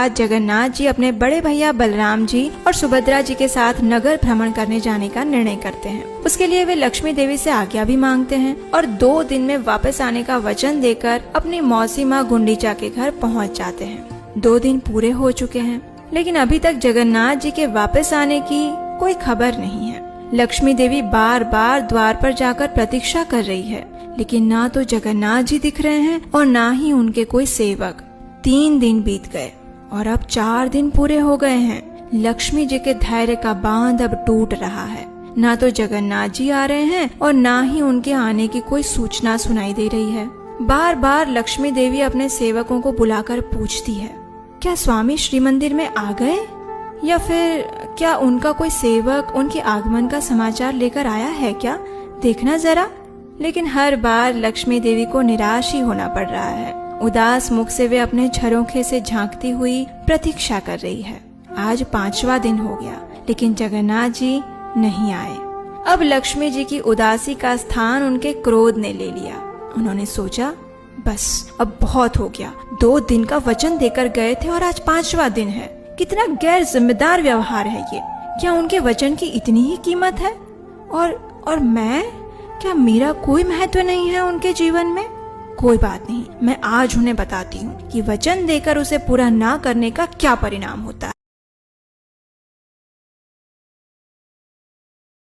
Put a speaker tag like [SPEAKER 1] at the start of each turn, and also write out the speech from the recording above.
[SPEAKER 1] आज जगन्नाथ जी अपने बड़े भैया बलराम जी और सुभद्रा जी के साथ नगर भ्रमण करने जाने का निर्णय करते हैं। उसके लिए वे लक्ष्मी देवी से आज्ञा भी मांगते हैं और 2 दिन में वापस आने का वचन देकर अपनी मौसी माँ गुंडीचा के घर पहुँच जाते हैं। 2 दिन पूरे हो चुके हैं, लेकिन अभी तक जगन्नाथ जी के वापस आने की कोई खबर नहीं है। लक्ष्मी देवी बार बार द्वार पर जाकर प्रतीक्षा कर रही है, लेकिन ना तो जगन्नाथ जी दिख रहे हैं और ना ही उनके कोई सेवक। 3 दिन बीत गए और अब 4 दिन पूरे हो गए हैं। लक्ष्मी जी के धैर्य का बांध अब टूट रहा है। ना तो जगन्नाथ जी आ रहे हैं और ना ही उनके आने की कोई सूचना सुनाई दे रही है। बार बार लक्ष्मी देवी अपने सेवकों को बुलाकर पूछती है, क्या स्वामी श्री मंदिर में आ गए, या फिर क्या उनका कोई सेवक उनके आगमन का समाचार लेकर आया है क्या, देखना जरा। लेकिन हर बार लक्ष्मी देवी को निराश ही होना पड़ रहा है। उदास मुख से वे अपने झरोखे से झांकती हुई प्रतीक्षा कर रही है। आज 5वां दिन हो गया, लेकिन जगन्नाथ जी नहीं आए। अब लक्ष्मी जी की उदासी का स्थान उनके क्रोध ने ले लिया। उन्होंने सोचा, बस अब बहुत हो गया। 2 दिन का वचन देकर गए थे और आज 5वां दिन है। कितना गैर जिम्मेदार व्यवहार है ये। क्या उनके वचन की इतनी ही कीमत है? और मैं, क्या मेरा कोई महत्व नहीं है उनके जीवन में? कोई बात नहीं, मैं आज उन्हें बताती हूँ कि वचन देकर उसे पूरा ना करने का क्या परिणाम होता है।